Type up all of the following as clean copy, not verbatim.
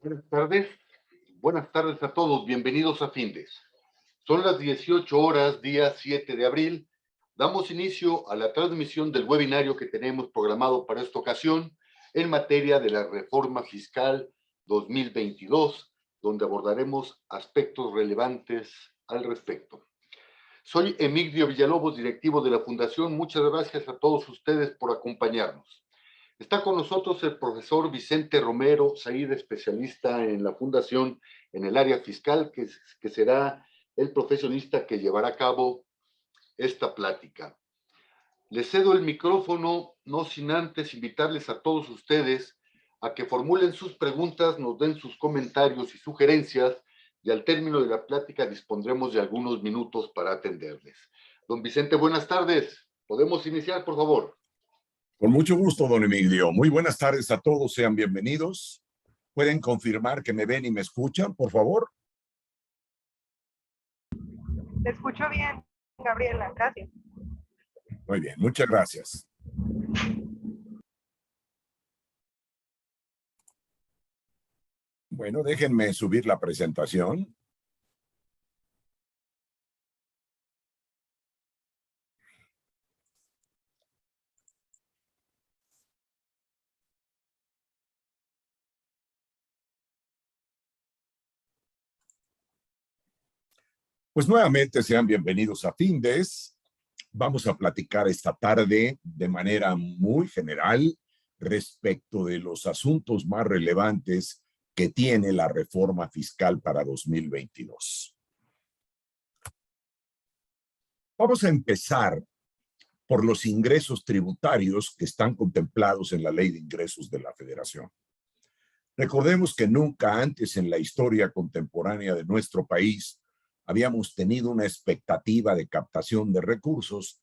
Buenas tardes. Buenas tardes a todos. Bienvenidos a Findes. Son las 18 horas, día 7 de abril. Damos inicio a la transmisión del webinario que tenemos programado para esta ocasión en materia de la reforma fiscal 2022, donde abordaremos aspectos relevantes al respecto. Soy Emigdio Villalobos, directivo de la Fundación. Muchas gracias a todos ustedes por acompañarnos. Está con nosotros el profesor Vicente Romero Said, especialista en la Fundación en el área fiscal, que será el profesionista que llevará a cabo esta plática. Les cedo el micrófono, no sin antes invitarles a todos ustedes a que formulen sus preguntas, nos den sus comentarios y sugerencias, y al término de la plática dispondremos de algunos minutos para atenderles. Don Vicente, buenas tardes. ¿Podemos iniciar, por favor? Con mucho gusto, don Emilio. Muy buenas tardes a todos, sean bienvenidos. ¿Pueden confirmar que me ven y me escuchan, por favor? Te escucho bien, Gabriela, gracias. Muy bien, muchas gracias. Bueno, déjenme subir la presentación. Pues nuevamente sean bienvenidos a Findes. Vamos a platicar esta tarde de manera muy general respecto de los asuntos más relevantes que tiene la reforma fiscal para 2022. Vamos a empezar por los ingresos tributarios que están contemplados en la Ley de Ingresos de la Federación. Recordemos que nunca antes en la historia contemporánea de nuestro país habíamos tenido una expectativa de captación de recursos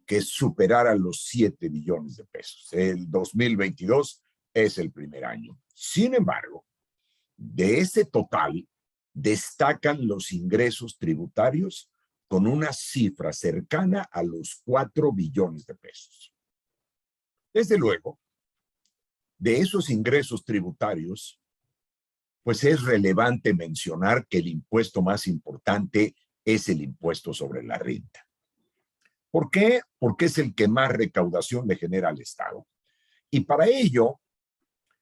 que superara los 7 billones de pesos. El 2022 es el primer año. Sin embargo, de ese total destacan los ingresos tributarios con una cifra cercana a los 4 billones de pesos. Desde luego, de esos ingresos tributarios, pues es relevante mencionar que el impuesto más importante es el impuesto sobre la renta. ¿Por qué? Porque es el que más recaudación le genera al Estado. Y para ello,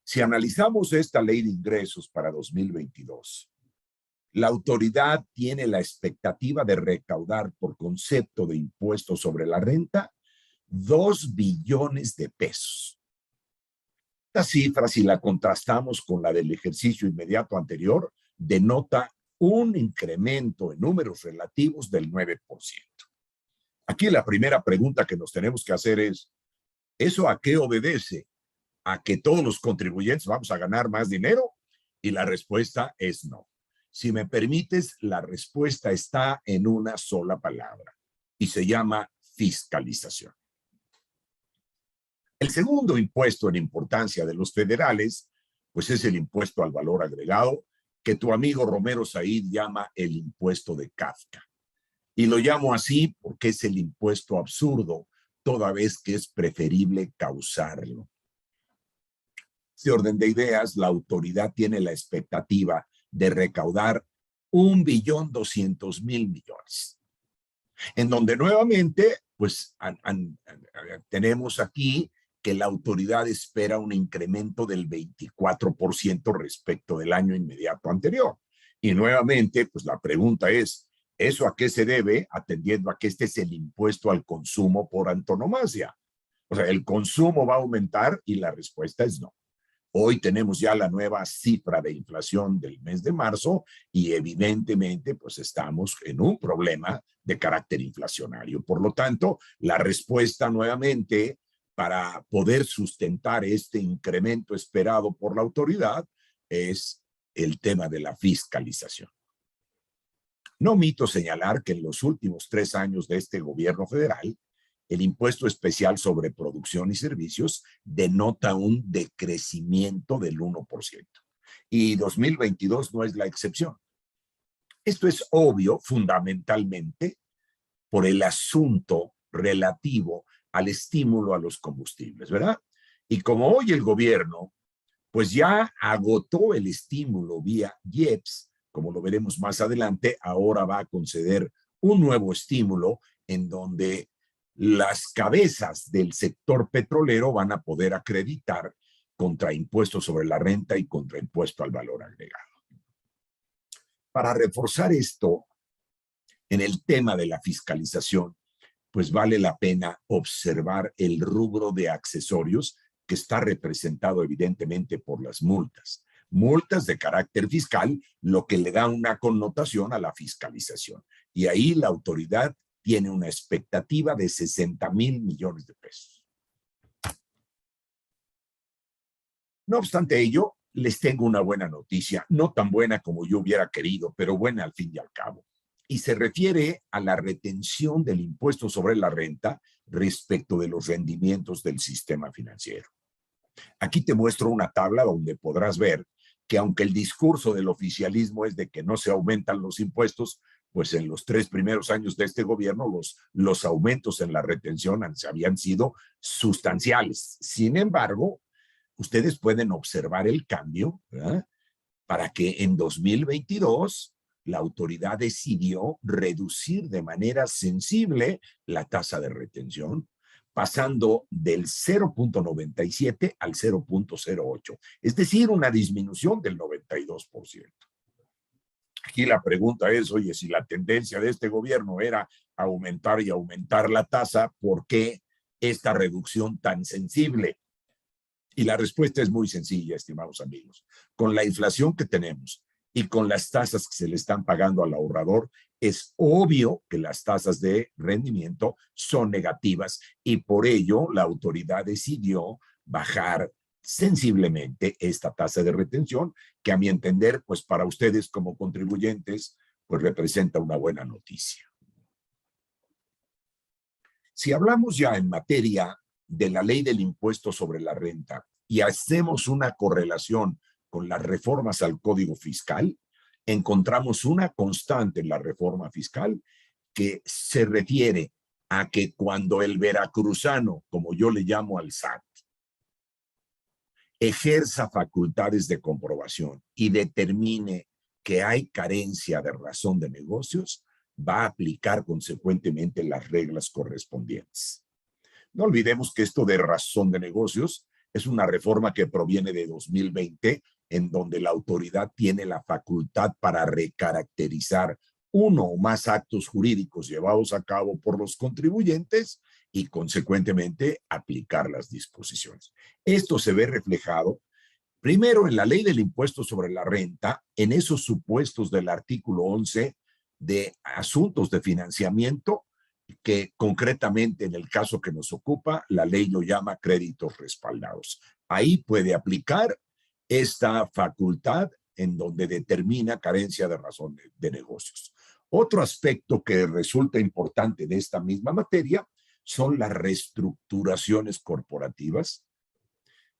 si analizamos esta ley de ingresos para 2022, la autoridad tiene la expectativa de recaudar por concepto de impuesto sobre la renta 2 billones de pesos. Esta cifra, si la contrastamos con la del ejercicio inmediato anterior, denota un incremento en números relativos del 9%. Aquí la primera pregunta que nos tenemos que hacer es, ¿eso a qué obedece? ¿A que todos los contribuyentes vamos a ganar más dinero? Y la respuesta es no. Si me permites, la respuesta está en una sola palabra y se llama fiscalización. El segundo impuesto en importancia de los federales, pues es el impuesto al valor agregado, que tu amigo Romero Said llama el impuesto de Kafka. Y lo llamo así porque es el impuesto absurdo, toda vez que es preferible causarlo. Este orden de ideas, la autoridad tiene la expectativa de recaudar 1.200.000.000.000, en donde nuevamente, pues tenemos aquí que la autoridad espera un incremento del 24% respecto del año inmediato anterior. Y nuevamente, pues la pregunta es, ¿eso a qué se debe? Atendiendo a que este es el impuesto al consumo por antonomasia. O sea, ¿el consumo va a aumentar? Y la respuesta es no. Hoy tenemos ya la nueva cifra de inflación del mes de marzo y evidentemente pues estamos en un problema de carácter inflacionario. Por lo tanto, la respuesta nuevamente para poder sustentar este incremento esperado por la autoridad es el tema de la fiscalización. No omito señalar que en los últimos 3 años de este gobierno federal, el impuesto especial sobre producción y servicios denota un decrecimiento del 1%. Y 2022 no es la excepción. Esto es obvio fundamentalmente por el asunto relativo al estímulo a los combustibles, ¿verdad? Y como hoy el gobierno pues ya agotó el estímulo vía IEPS, como lo veremos más adelante, ahora va a conceder un nuevo estímulo en donde las cabezas del sector petrolero van a poder acreditar contra impuestos sobre la renta y contra impuesto al valor agregado. Para reforzar esto, en el tema de la fiscalización, pues vale la pena observar el rubro de accesorios que está representado evidentemente por las multas. Multas de carácter fiscal, lo que le da una connotación a la fiscalización. Y ahí la autoridad tiene una expectativa de 60,000 millones de pesos. No obstante ello, les tengo una buena noticia, no tan buena como yo hubiera querido, pero buena al fin y al cabo. Y se refiere a la retención del impuesto sobre la renta respecto de los rendimientos del sistema financiero. Aquí te muestro una tabla donde podrás ver que aunque el discurso del oficialismo es de que no se aumentan los impuestos, pues en los 3 primeros años de este gobierno los aumentos en la retención habían sido sustanciales. Sin embargo, ustedes pueden observar el cambio, ¿verdad? Para que en 2022 la autoridad decidió reducir de manera sensible la tasa de retención, pasando del 0.97 al 0.08, es decir, una disminución del 92%. Aquí la pregunta es, oye, si la tendencia de este gobierno era aumentar y aumentar la tasa, ¿por qué esta reducción tan sensible? Y la respuesta es muy sencilla, estimados amigos. Con la inflación que tenemos y con las tasas que se le están pagando al ahorrador, es obvio que las tasas de rendimiento son negativas y por ello la autoridad decidió bajar sensiblemente esta tasa de retención, que a mi entender, pues para ustedes como contribuyentes, pues representa una buena noticia. Si hablamos ya en materia de la ley del impuesto sobre la renta y hacemos una correlación con las reformas al Código Fiscal, encontramos una constante en la reforma fiscal que se refiere a que cuando el veracruzano, como yo le llamo al SAT, ejerza facultades de comprobación y determine que hay carencia de razón de negocios, va a aplicar consecuentemente las reglas correspondientes. No olvidemos que esto de razón de negocios es una reforma que proviene de 2020, en donde la autoridad tiene la facultad para recaracterizar uno o más actos jurídicos llevados a cabo por los contribuyentes y, consecuentemente, aplicar las disposiciones. Esto se ve reflejado, primero, en la ley del impuesto sobre la renta, en esos supuestos del artículo 11 de asuntos de financiamiento, que concretamente en el caso que nos ocupa, la ley lo llama créditos respaldados. Ahí puede aplicar esta facultad en donde determina carencia de razón de negocios. Otro aspecto que resulta importante de esta misma materia son las reestructuraciones corporativas.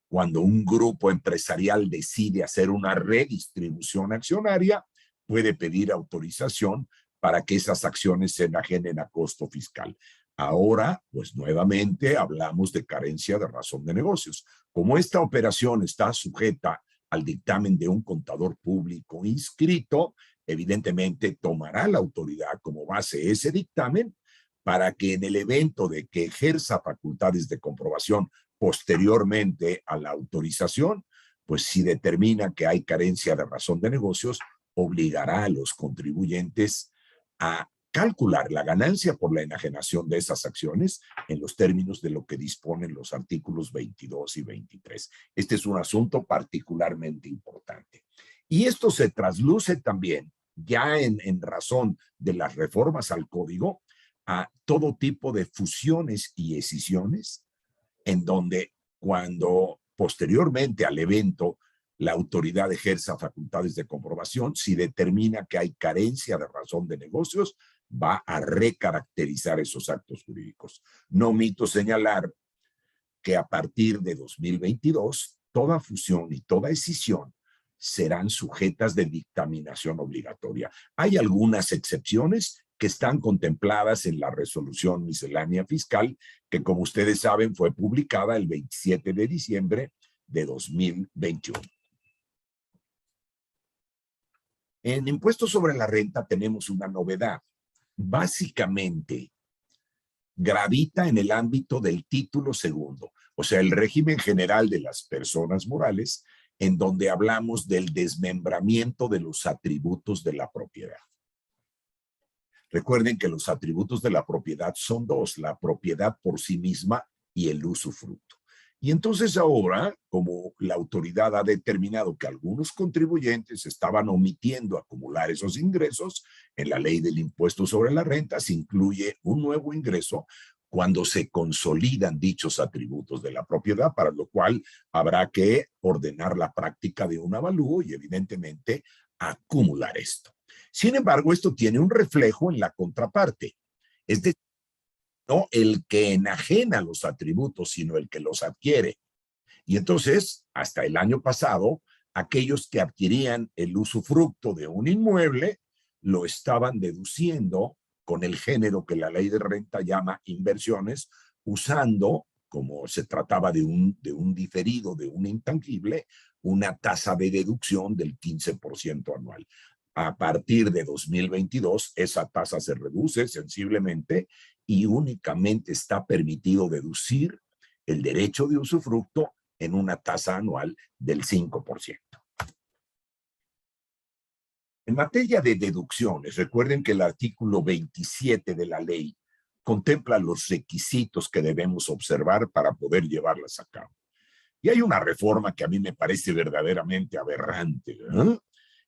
Cuando un grupo empresarial decide hacer una redistribución accionaria, puede pedir autorización para que esas acciones se enajenen a costo fiscal. Ahora, pues nuevamente hablamos de carencia de razón de negocios. Como esta operación está sujeta al dictamen de un contador público inscrito, evidentemente tomará la autoridad como base ese dictamen para que en el evento de que ejerza facultades de comprobación posteriormente a la autorización, pues si determina que hay carencia de razón de negocios, obligará a los contribuyentes a calcular la ganancia por la enajenación de esas acciones en los términos de lo que disponen los artículos 22 y 23. Este es un asunto particularmente importante. Y esto se trasluce también, ya en razón de las reformas al código, a todo tipo de fusiones y escisiones, en donde cuando posteriormente al evento la autoridad ejerza facultades de comprobación, si determina que hay carencia de razón de negocios, va a recaracterizar esos actos jurídicos. No omito señalar que a partir de 2022, toda fusión y toda escisión serán sujetas de dictaminación obligatoria. Hay algunas excepciones que están contempladas en la resolución miscelánea fiscal, que como ustedes saben fue publicada el 27 de diciembre de 2021. En impuestos sobre la renta tenemos una novedad. Básicamente, gravita en el ámbito del título segundo, o sea, el régimen general de las personas morales, en donde hablamos del desmembramiento de los atributos de la propiedad. Recuerden que los atributos de la propiedad son dos: la propiedad por sí misma y el usufructo. Y entonces ahora, como la autoridad ha determinado que algunos contribuyentes estaban omitiendo acumular esos ingresos, en la ley del impuesto sobre la renta se incluye un nuevo ingreso cuando se consolidan dichos atributos de la propiedad, para lo cual habrá que ordenar la práctica de un avalúo y evidentemente acumular esto. Sin embargo, esto tiene un reflejo en la contraparte, es decir, no el que enajena los atributos, sino el que los adquiere. Y entonces, hasta el año pasado, aquellos que adquirían el usufructo de un inmueble lo estaban deduciendo con el género que la ley de renta llama inversiones, usando, como se trataba de un diferido, de un intangible, una tasa de deducción del 15% anual. A partir de 2022, esa tasa se reduce sensiblemente y únicamente está permitido deducir el derecho de usufructo en una tasa anual del 5%. En materia de deducciones, recuerden que el artículo 27 de la ley contempla los requisitos que debemos observar para poder llevarlas a cabo. Y hay una reforma que a mí me parece verdaderamente aberrante, ¿eh?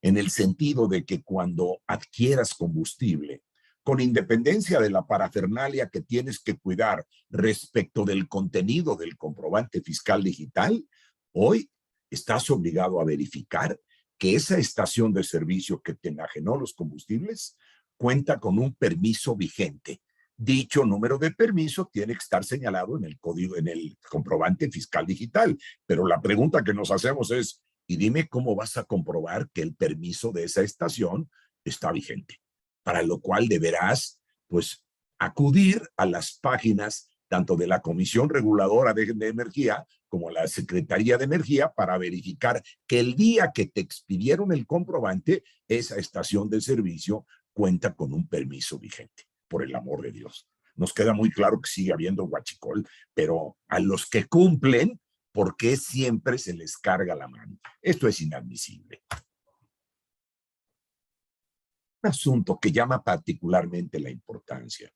En el sentido de que cuando adquieras combustible, con independencia de la parafernalia que tienes que cuidar respecto del contenido del comprobante fiscal digital, hoy estás obligado a verificar que esa estación de servicio que te enajenó los combustibles cuenta con un permiso vigente. Dicho número de permiso tiene que estar señalado en el código, en el comprobante fiscal digital. Pero la pregunta que nos hacemos es, y dime cómo vas a comprobar que el permiso de esa estación está vigente. Para lo cual deberás, pues, acudir a las páginas tanto de la Comisión Reguladora de Energía como la Secretaría de Energía para verificar que el día que te expidieron el comprobante, esa estación de servicio cuenta con un permiso vigente. Por el amor de Dios. Nos queda muy claro que sigue habiendo huachicol, pero a los que cumplen, ¿por qué siempre se les carga la mano? Esto es inadmisible. Un asunto que llama particularmente la importancia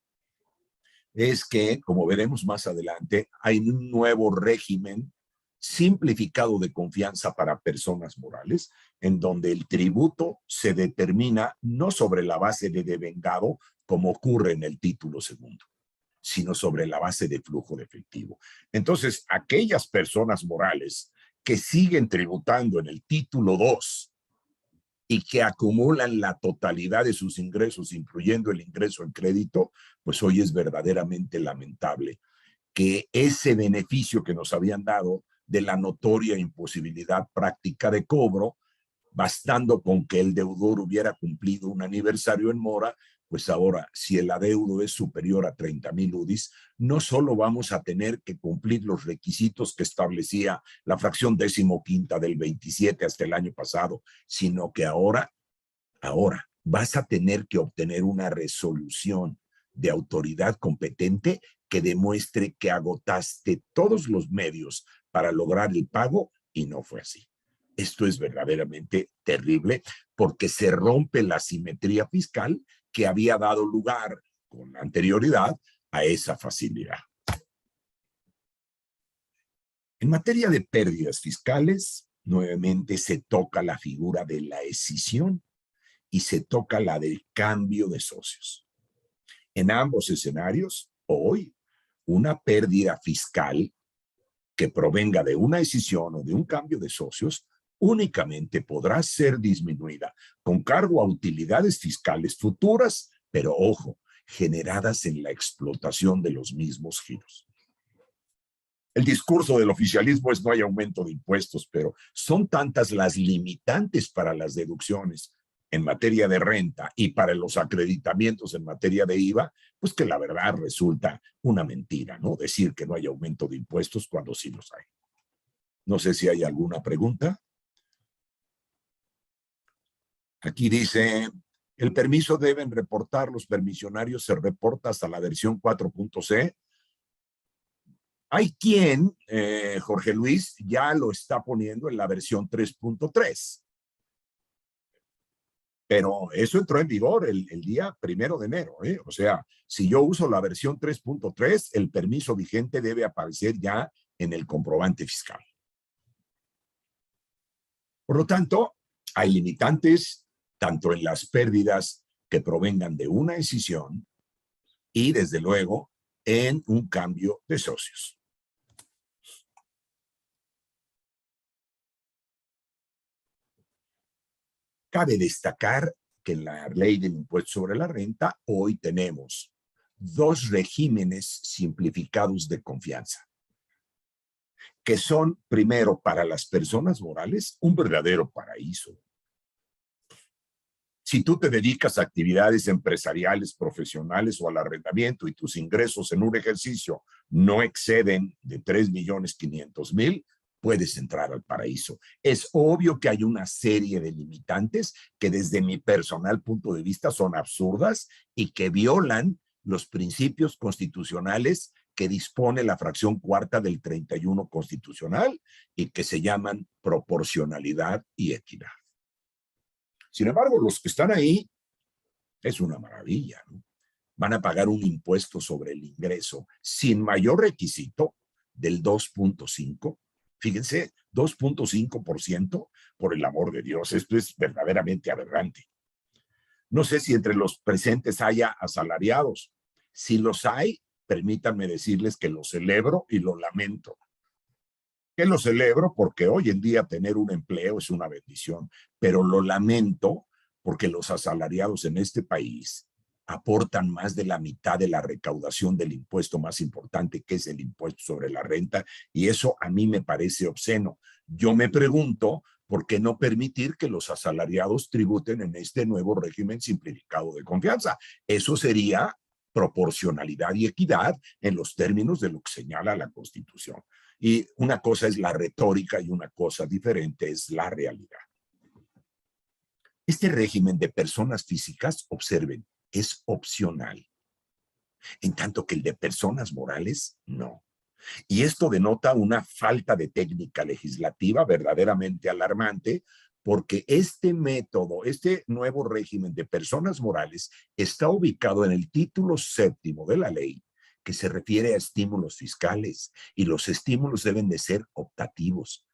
es que, como veremos más adelante, hay un nuevo régimen simplificado de confianza para personas morales, en donde el tributo se determina no sobre la base de devengado, como ocurre en el título segundo, sino sobre la base de flujo de efectivo. Entonces, aquellas personas morales que siguen tributando en el título 2 y que acumulan la totalidad de sus ingresos, incluyendo el ingreso en crédito, pues hoy es verdaderamente lamentable que ese beneficio que nos habían dado de la notoria imposibilidad práctica de cobro, bastando con que el deudor hubiera cumplido un aniversario en mora, pues ahora, si el adeudo es superior a 30,000 UDIs, no solo vamos a tener que cumplir los requisitos que establecía la fracción 15ª del 27 hasta el año pasado, sino que ahora vas a tener que obtener una resolución de autoridad competente que demuestre que agotaste todos los medios para lograr el pago y no fue así. Esto es verdaderamente terrible porque se rompe la simetría fiscal que había dado lugar con anterioridad a esa facilidad. En materia de pérdidas fiscales, nuevamente se toca la figura de la escisión y se toca la del cambio de socios. En ambos escenarios, hoy, una pérdida fiscal que provenga de una escisión o de un cambio de socios únicamente podrá ser disminuida con cargo a utilidades fiscales futuras, pero ojo, generadas en la explotación de los mismos giros. El discurso del oficialismo es no hay aumento de impuestos, pero son tantas las limitantes para las deducciones en materia de renta y para los acreditamientos en materia de IVA, pues que la verdad resulta una mentira, ¿no? Decir que no hay aumento de impuestos cuando sí los hay. No sé si hay alguna pregunta. Aquí dice, el permiso deben reportar los permisionarios, se reporta hasta la versión 4.c. Hay quien, Jorge Luis, ya lo está poniendo en la versión 3.3. Pero eso entró en vigor el día 1 de enero. O sea, si yo uso la versión 3.3, el permiso vigente debe aparecer ya en el comprobante fiscal. Por lo tanto, hay limitantes tanto en las pérdidas que provengan de una escisión y, desde luego, en un cambio de socios. Cabe destacar que en la ley del impuesto sobre la renta hoy tenemos dos regímenes simplificados de confianza, que son, primero, para las personas morales, un verdadero paraíso. Si tú te dedicas a actividades empresariales, profesionales o al arrendamiento y tus ingresos en un ejercicio no exceden de 3.500.000, puedes entrar al paraíso. Es obvio que hay una serie de limitantes que desde mi personal punto de vista son absurdas y que violan los principios constitucionales que dispone la fracción cuarta del 31 constitucional y que se llaman proporcionalidad y equidad. Sin embargo, los que están ahí es una maravilla, ¿no? Van a pagar un impuesto sobre el ingreso sin mayor requisito del 2.5%. Fíjense, 2.5%, por el amor de Dios, esto es verdaderamente aberrante. No sé si entre los presentes haya asalariados. Si los hay, permítanme decirles que lo celebro y lo lamento. Que lo celebro porque hoy en día tener un empleo es una bendición, pero lo lamento porque los asalariados en este país aportan más de la mitad de la recaudación del impuesto más importante, que es el impuesto sobre la renta, y eso a mí me parece obsceno. Yo me pregunto, ¿por qué no permitir que los asalariados tributen en este nuevo régimen simplificado de confianza? Eso sería proporcionalidad y equidad en los términos de lo que señala la Constitución. Y una cosa es la retórica y una cosa diferente es la realidad. Este régimen de personas físicas, observen, es opcional, en tanto que el de personas morales, no. Y esto denota una falta de técnica legislativa verdaderamente alarmante, porque este método, este nuevo régimen de personas morales está ubicado en el título 7º de la ley, que se refiere a estímulos fiscales, y los estímulos deben de ser optativos.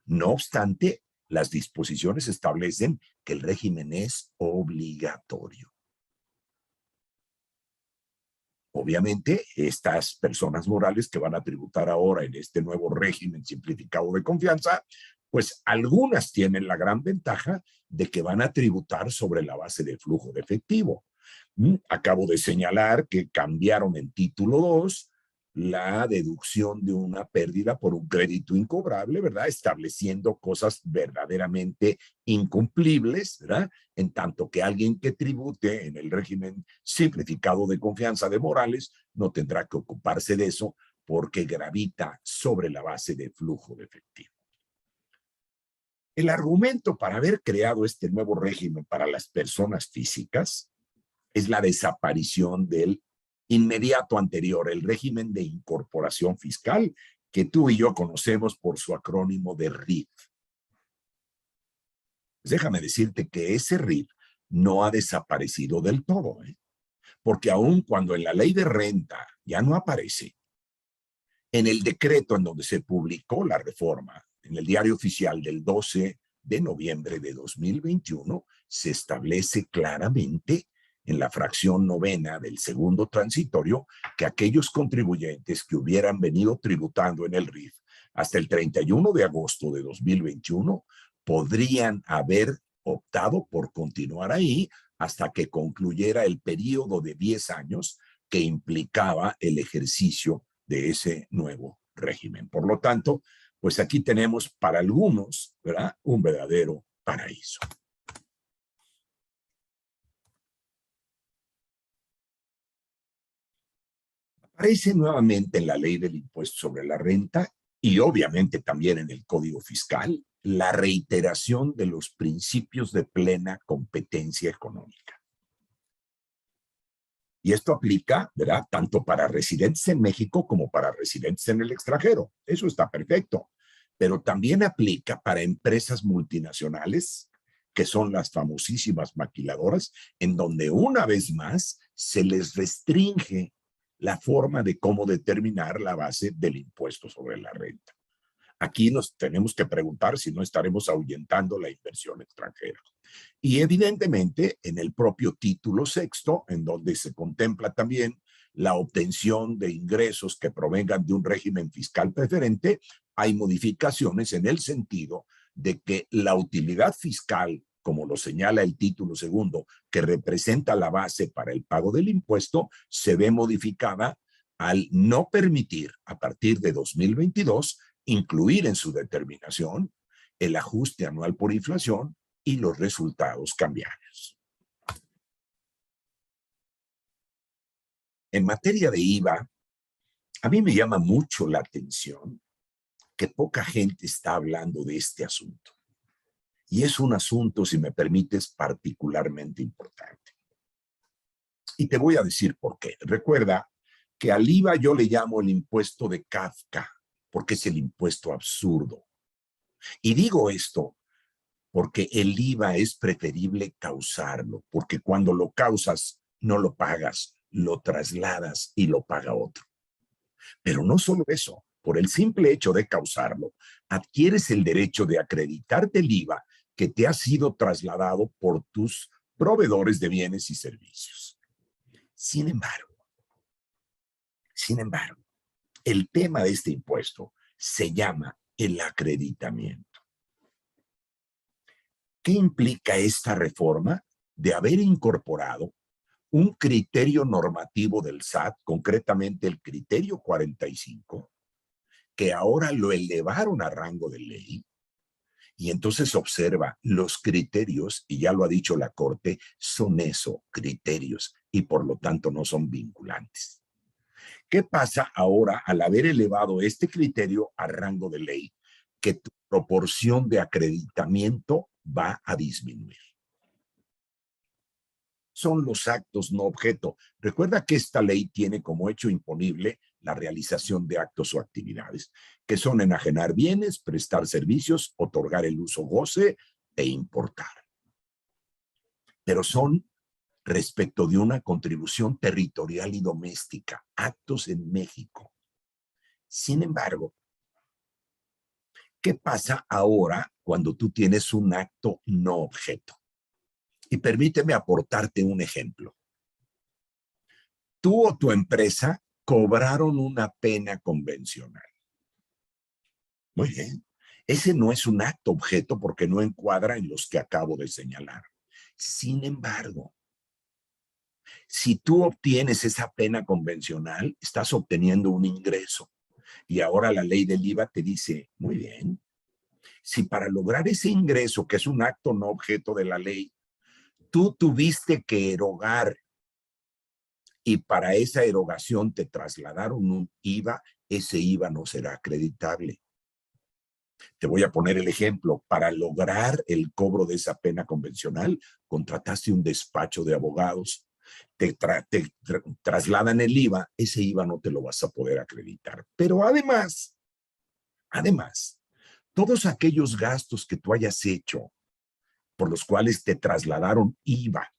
No obstante, las disposiciones establecen que el régimen es obligatorio. Obviamente, estas personas morales que van a tributar ahora en este nuevo régimen simplificado de confianza, pues algunas tienen la gran ventaja de que van a tributar sobre la base de flujo de efectivo. Acabo de señalar que cambiaron en título 2 la deducción de una pérdida por un crédito incobrable, ¿verdad? Estableciendo cosas verdaderamente incumplibles, ¿verdad? En tanto que alguien que tribute en el régimen simplificado de confianza de Morales no tendrá que ocuparse de eso porque gravita sobre la base de flujo de efectivo. El argumento para haber creado este nuevo régimen para las personas físicas es la desaparición del inmediato anterior, el régimen de incorporación fiscal, que tú y yo conocemos por su acrónimo de RIF. Pues déjame decirte que ese RIF no ha desaparecido del todo, porque aun cuando en la ley de renta ya no aparece, en el decreto en donde se publicó la reforma, en el diario oficial del 12 de noviembre de 2021, se establece claramente en la fracción 9ª del segundo transitorio que aquellos contribuyentes que hubieran venido tributando en el RIF hasta el 31 de agosto de 2021 podrían haber optado por continuar ahí hasta que concluyera el periodo de 10 años que implicaba el ejercicio de ese nuevo régimen. Por lo tanto, pues aquí tenemos para algunos, ¿verdad?, un verdadero paraíso. Aparece nuevamente en la ley del impuesto sobre la renta y obviamente también en el Código Fiscal, la reiteración de los principios de plena competencia económica. Y esto aplica, ¿verdad?, tanto para residentes en México como para residentes en el extranjero. Eso está perfecto. Pero también aplica para empresas multinacionales, que son las famosísimas maquiladoras, en donde una vez más se les restringe la forma de cómo determinar la base del impuesto sobre la renta. Aquí nos tenemos que preguntar si no estaremos ahuyentando la inversión extranjera. Y evidentemente en el propio título sexto, en donde se contempla también la obtención de ingresos que provengan de un régimen fiscal preferente, hay modificaciones en el sentido de que la utilidad fiscal, como lo señala el título segundo, que representa la base para el pago del impuesto, se ve modificada al no permitir a partir de 2022 incluir en su determinación el ajuste anual por inflación y los resultados cambiarios. En materia de IVA, a mí me llama mucho la atención que poca gente está hablando de este asunto. Y es un asunto, si me permites, particularmente importante. Y te voy a decir por qué. Recuerda que al IVA yo le llamo el impuesto de Kafka, porque es el impuesto absurdo. Y digo esto porque el IVA es preferible causarlo, porque cuando lo causas, no lo pagas, lo trasladas y lo paga otro. Pero no solo eso, por el simple hecho de causarlo, adquieres el derecho de acreditarte el IVA que te ha sido trasladado por tus proveedores de bienes y servicios. Sin embargo, el tema de este impuesto se llama el acreditamiento. ¿Qué implica esta reforma? De haber incorporado un criterio normativo del SAT, concretamente el criterio 45, que ahora lo elevaron a rango de ley, y entonces observa los criterios, y ya lo ha dicho la Corte, son eso, criterios, y por lo tanto no son vinculantes. ¿Qué pasa ahora al haber elevado este criterio a rango de ley? Que tu proporción de acreditamiento va a disminuir. Son los actos no objeto. Recuerda que esta ley tiene como hecho imponible la realización de actos o actividades, que son enajenar bienes, prestar servicios, otorgar el uso goce e importar. Pero son respecto de una contribución territorial y doméstica, actos en México. Sin embargo, ¿qué pasa ahora cuando tú tienes un acto no objeto? Y permíteme aportarte un ejemplo. Tú o tu empresa cobraron una pena convencional. Muy bien. Ese no es un acto objeto porque no encuadra en los que acabo de señalar. Sin embargo, si tú obtienes esa pena convencional, estás obteniendo un ingreso. Y ahora la ley del IVA te dice, muy bien, si para lograr ese ingreso, que es un acto no objeto de la ley, tú tuviste que erogar y para esa erogación te trasladaron un IVA, ese IVA no será acreditable. Te voy a poner el ejemplo. Para lograr el cobro de esa pena convencional, contrataste un despacho de abogados, te trasladan el IVA, ese IVA no te lo vas a poder acreditar. Pero además, todos aquellos gastos que tú hayas hecho por los cuales te trasladaron IVA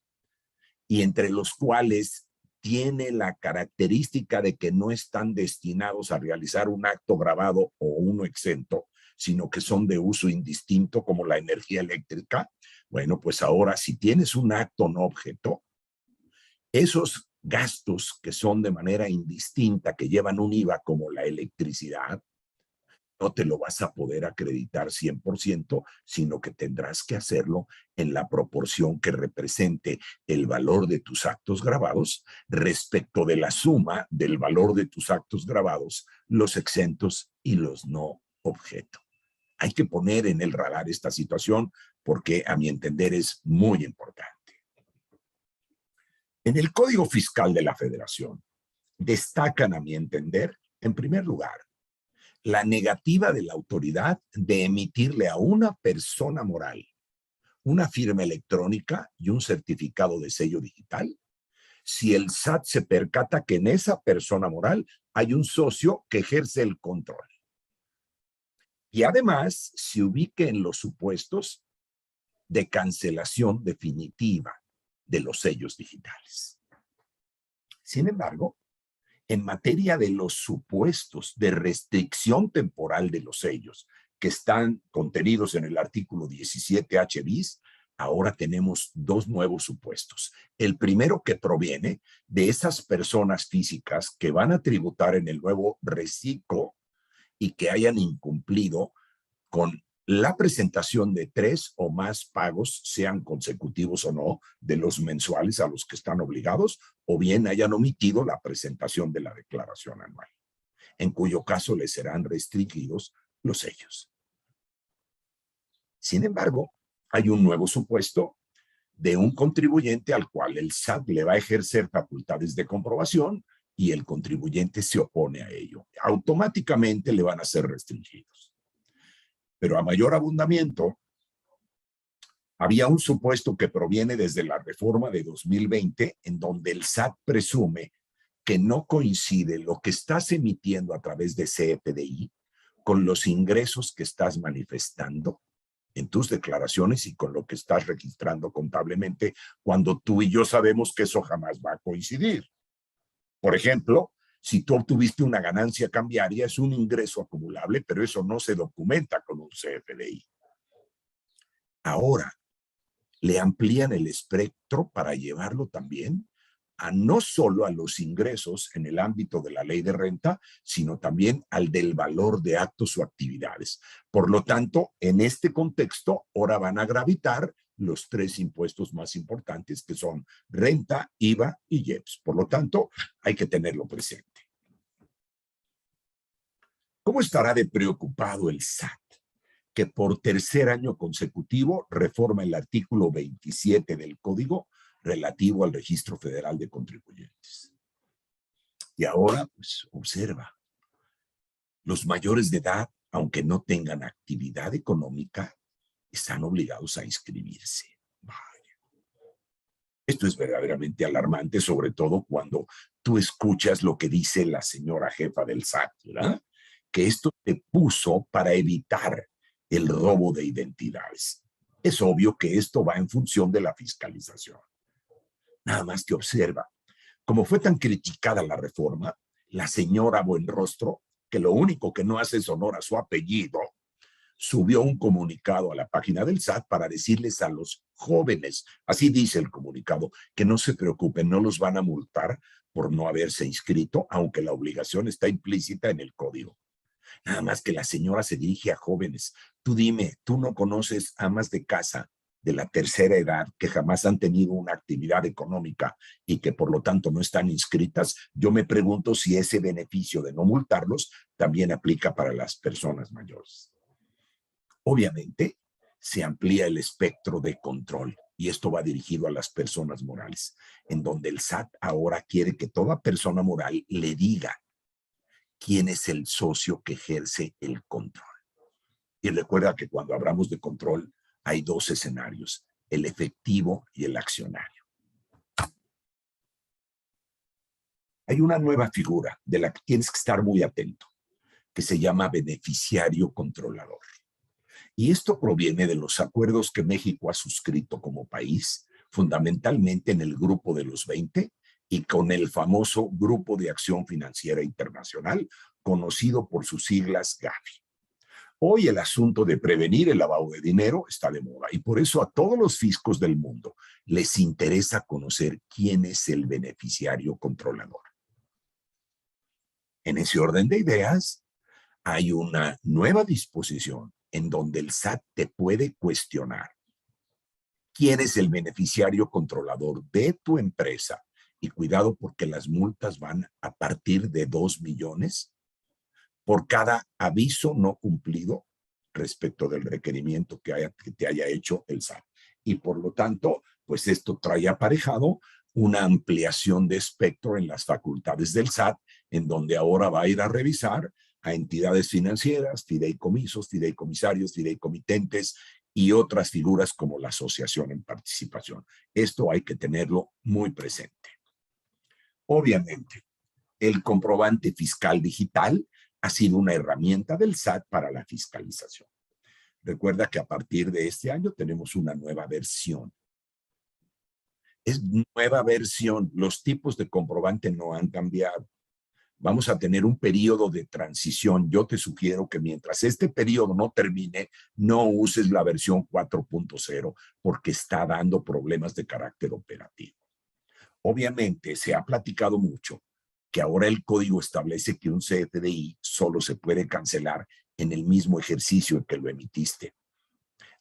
y entre los cuales tiene la característica de que no están destinados a realizar un acto grabado o uno exento, sino que son de uso indistinto como la energía eléctrica. Bueno, pues ahora si tienes un acto no objeto, esos gastos que son de manera indistinta, que llevan un IVA como la electricidad, no te lo vas a poder acreditar 100%, sino que tendrás que hacerlo en la proporción que represente el valor de tus actos grabados respecto de la suma del valor de tus actos grabados, los exentos y los no objeto. Hay que poner en el radar esta situación porque a mi entender es muy importante. En el Código Fiscal de la Federación destacan a mi entender, en primer lugar, la negativa de la autoridad de emitirle a una persona moral una firma electrónica y un certificado de sello digital si el SAT se percata que en esa persona moral hay un socio que ejerce el control. Y además se ubique en los supuestos de cancelación definitiva de los sellos digitales. Sin embargo, en materia de los supuestos de restricción temporal de los sellos que están contenidos en el artículo 17H bis, ahora tenemos dos nuevos supuestos. El primero que proviene de esas personas físicas que van a tributar en el nuevo reciclo y que hayan incumplido con la presentación de 3 o más pagos, sean consecutivos o no, de los mensuales a los que están obligados, o bien hayan omitido la presentación de la declaración anual, en cuyo caso les serán restringidos los sellos. Sin embargo, hay un nuevo supuesto de un contribuyente al cual el SAT le va a ejercer facultades de comprobación y el contribuyente se opone a ello. Automáticamente le van a ser restringidos. Pero a mayor abundamiento, había un supuesto que proviene desde la reforma de 2020, en donde el SAT presume que no coincide lo que estás emitiendo a través de CFDI con los ingresos que estás manifestando en tus declaraciones y con lo que estás registrando contablemente, cuando tú y yo sabemos que eso jamás va a coincidir. Por ejemplo, si tú obtuviste una ganancia cambiaria, es un ingreso acumulable, pero eso no se documenta con un CFDI. Ahora, le amplían el espectro para llevarlo también a no solo a los ingresos en el ámbito de la ley de renta, sino también al del valor de actos o actividades. Por lo tanto, en este contexto, ahora van a gravitar los 3 impuestos más importantes, que son renta, IVA y IEPS. Por lo tanto, hay que tenerlo presente. ¿Cómo estará de preocupado el SAT, que por tercer año consecutivo reforma el artículo 27 del Código relativo al Registro Federal de Contribuyentes? Y ahora, pues, observa, los mayores de edad, aunque no tengan actividad económica, están obligados a inscribirse. Vaya. Esto es verdaderamente alarmante, sobre todo cuando tú escuchas lo que dice la señora jefa del SAT, ¿verdad? Que esto se puso para evitar el robo de identidades. Es obvio que esto va en función de la fiscalización. Nada más que observa, como fue tan criticada la reforma, la señora Buenrostro, que lo único que no hace es honor a su apellido, subió un comunicado a la página del SAT para decirles a los jóvenes, así dice el comunicado, que no se preocupen, no los van a multar por no haberse inscrito, aunque la obligación está implícita en el código. Nada más que la señora se dirige a jóvenes. Tú dime, ¿tú no conoces amas de casa de la tercera edad que jamás han tenido una actividad económica y que por lo tanto no están inscritas? Yo me pregunto si ese beneficio de no multarlos también aplica para las personas mayores. Obviamente, se amplía el espectro de control y esto va dirigido a las personas morales, en donde el SAT ahora quiere que toda persona moral le diga quién es el socio que ejerce el control. Y recuerda que cuando hablamos de control hay 2 escenarios, el efectivo y el accionario. Hay una nueva figura de la que tienes que estar muy atento, que se llama beneficiario controlador. Y esto proviene de los acuerdos que México ha suscrito como país, fundamentalmente en el Grupo de los 20 y con el famoso Grupo de Acción Financiera Internacional, conocido por sus siglas GAFI. Hoy el asunto de prevenir el lavado de dinero está de moda y por eso a todos los fiscos del mundo les interesa conocer quién es el beneficiario controlador. En ese orden de ideas, hay una nueva disposición en donde el SAT te puede cuestionar quién es el beneficiario controlador de tu empresa. Y cuidado, porque las multas van a partir de 2 millones por cada aviso no cumplido respecto del requerimiento que te haya hecho el SAT. Y por lo tanto, pues esto trae aparejado una ampliación de espectro en las facultades del SAT, en donde ahora va a ir a revisar a entidades financieras, fideicomisos, fideicomisarios, fideicomitentes y otras figuras como la asociación en participación. Esto hay que tenerlo muy presente. Obviamente, el comprobante fiscal digital ha sido una herramienta del SAT para la fiscalización. Recuerda que a partir de este año tenemos una nueva versión. Es nueva versión. Los tipos de comprobante no han cambiado. Vamos a tener un periodo de transición. Yo te sugiero que mientras este periodo no termine, no uses la versión 4.0 porque está dando problemas de carácter operativo. Obviamente, se ha platicado mucho que ahora el código establece que un CFDI solo se puede cancelar en el mismo ejercicio en que lo emitiste.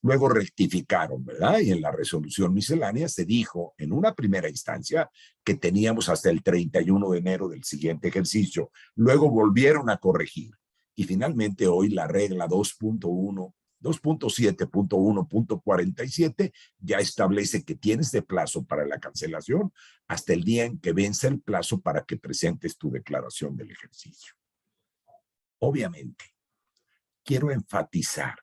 Luego rectificaron, ¿verdad? Y en la resolución miscelánea se dijo en una primera instancia que teníamos hasta el 31 de enero del siguiente ejercicio. Luego volvieron a corregir. Y finalmente hoy la regla 2.7.1.47 ya establece que tienes de plazo para la cancelación hasta el día en que vence el plazo para que presentes tu declaración del ejercicio. Obviamente, quiero enfatizar.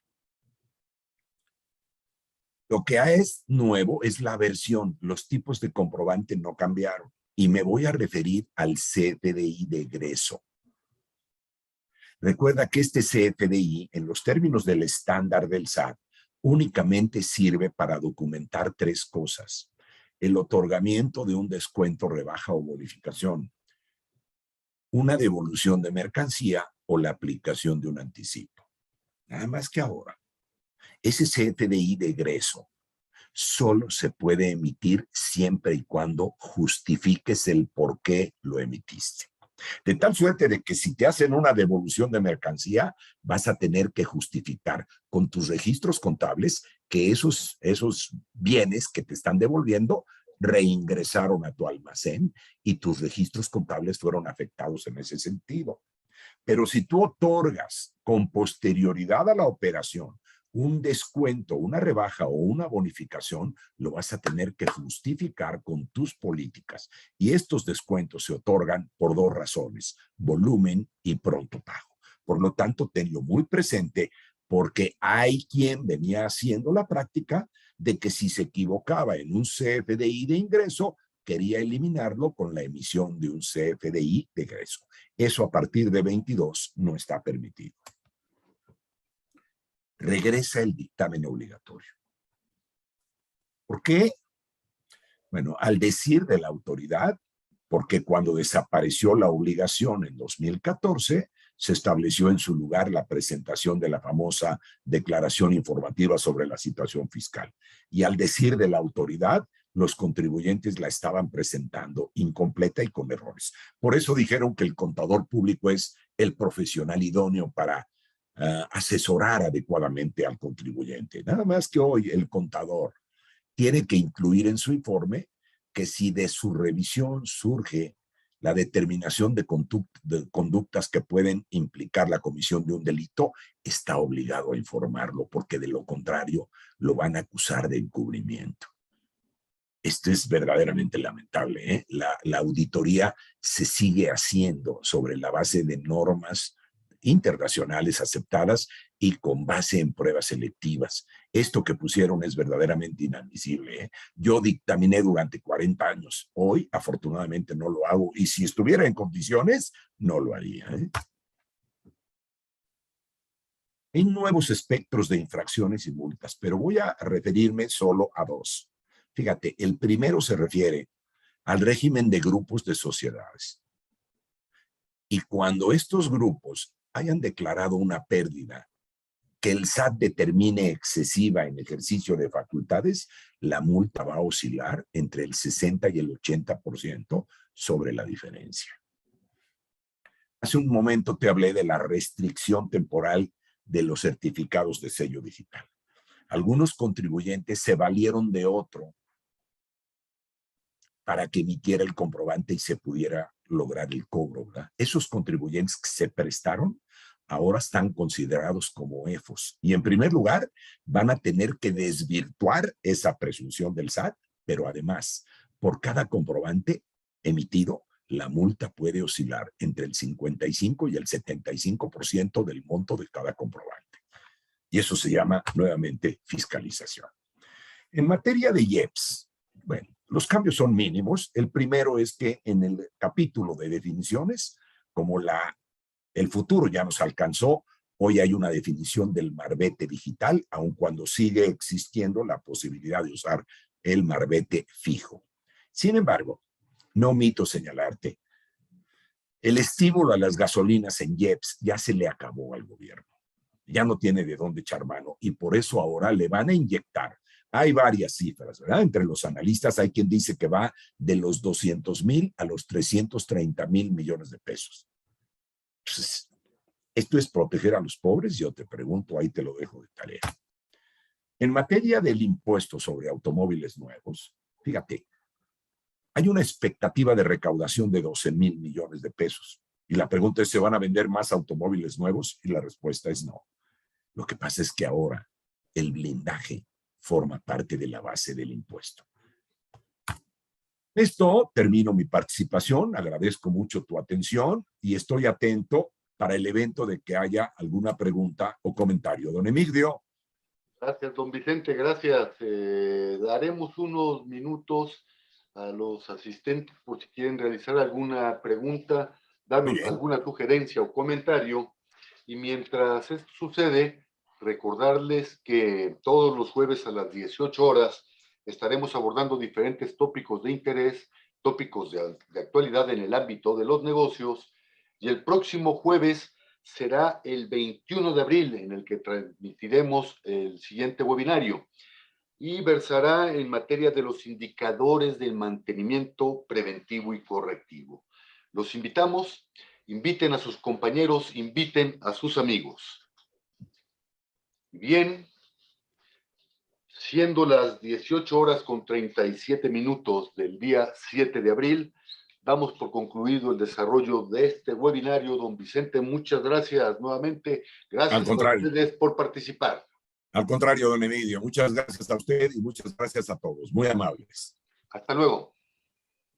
Lo que es nuevo es la versión. Los tipos de comprobante no cambiaron. Y me voy a referir al CFDI de egreso. Recuerda que este CFDI, en los términos del estándar del SAT, únicamente sirve para documentar tres cosas: el otorgamiento de un descuento, rebaja o bonificación, una devolución de mercancía o la aplicación de un anticipo. Nada más que ahora, ese CFDI de egreso solo se puede emitir siempre y cuando justifiques el por qué lo emitiste. De tal suerte de que si te hacen una devolución de mercancía, vas a tener que justificar con tus registros contables que esos bienes que te están devolviendo reingresaron a tu almacén y tus registros contables fueron afectados en ese sentido. Pero si tú otorgas con posterioridad a la operación un descuento, una rebaja o una bonificación, lo vas a tener que justificar con tus políticas. Y estos descuentos se otorgan por dos razones: volumen y pronto pago. Por lo tanto, tenlo muy presente porque hay quien venía haciendo la práctica de que si se equivocaba en un CFDI de ingreso, quería eliminarlo con la emisión de un CFDI de egreso. Eso a partir de 22 no está permitido. Regresa el dictamen obligatorio. ¿Por qué? Bueno, al decir de la autoridad, porque cuando desapareció la obligación en 2014, se estableció en su lugar la presentación de la famosa declaración informativa sobre la situación fiscal. Y al decir de la autoridad, los contribuyentes la estaban presentando incompleta y con errores. Por eso dijeron que el contador público es el profesional idóneo para asesorar adecuadamente al contribuyente. Nada más que hoy el contador tiene que incluir en su informe que si de su revisión surge la determinación de conductas que pueden implicar la comisión de un delito, está obligado a informarlo, porque de lo contrario lo van a acusar de encubrimiento. Esto es verdaderamente lamentable, ¿eh? La auditoría se sigue haciendo sobre la base de normas internacionales aceptadas y con base en pruebas selectivas. Esto que pusieron es verdaderamente inadmisible, ¿eh? Yo dictaminé durante 40 años. Hoy, afortunadamente, no lo hago. Y si estuviera en condiciones, no lo haría, ¿eh? Hay nuevos espectros de infracciones y multas, pero voy a referirme solo a dos. Fíjate, el primero se refiere al régimen de grupos de sociedades. Y cuando estos grupos hayan declarado una pérdida que el SAT determine excesiva en ejercicio de facultades, la multa va a oscilar entre el 60 y el 80% sobre la diferencia. Hace un momento te hablé de la restricción temporal de los certificados de sello digital. Algunos contribuyentes se valieron de otro para que emitiera el comprobante y se pudiera lograr el cobro, ¿verdad? Esos contribuyentes que se prestaron ahora están considerados como EFOS. Y en primer lugar, van a tener que desvirtuar esa presunción del SAT, pero además, por cada comprobante emitido, la multa puede oscilar entre el 55 y el 75% del monto de cada comprobante. Y eso se llama nuevamente fiscalización. En materia de IEPS, bueno, los cambios son mínimos. El primero es que en el capítulo de definiciones, como el futuro ya nos alcanzó, hoy hay una definición del marbete digital, aun cuando sigue existiendo la posibilidad de usar el marbete fijo. Sin embargo, no omito señalarte, el estímulo a las gasolinas en IEPS ya se le acabó al gobierno. Ya no tiene de dónde echar mano y por eso ahora le van a inyectar. Hay varias cifras, ¿verdad? Entre los analistas hay quien dice que va de los 200,000 a los 330,000 millones de pesos. Entonces, esto es proteger a los pobres. Yo te pregunto, ahí te lo dejo de tarea. En materia del impuesto sobre automóviles nuevos, fíjate, hay una expectativa de recaudación de 12,000 millones de pesos. Y la pregunta es, ¿se van a vender más automóviles nuevos? Y la respuesta es no. Lo que pasa es que ahora el blindaje forma parte de la base del impuesto. Esto termino mi participación. Agradezco mucho tu atención y estoy atento para el evento de que haya alguna pregunta o comentario. Don Emigdio. Gracias, don Vicente, gracias. Daremos unos minutos a los asistentes por si quieren realizar alguna pregunta, darnos alguna sugerencia o comentario. Y mientras esto sucede, recordarles que todos los jueves a las 18 horas estaremos abordando diferentes tópicos de interés, tópicos de actualidad en el ámbito de los negocios. Y el próximo jueves será el 21 de abril en el que transmitiremos el siguiente webinario y versará en materia de los indicadores del mantenimiento preventivo y correctivo. Los invitamos, inviten a sus compañeros, inviten a sus amigos. Bien, siendo las 18 horas con 37 minutos del día 7 de abril, damos por concluido el desarrollo de este webinario. Don Vicente, muchas gracias nuevamente. Gracias a ustedes por participar. Al contrario, don Emigdio, muchas gracias a usted y muchas gracias a todos. Muy amables. Hasta luego.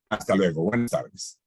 Hasta luego. Buenas tardes.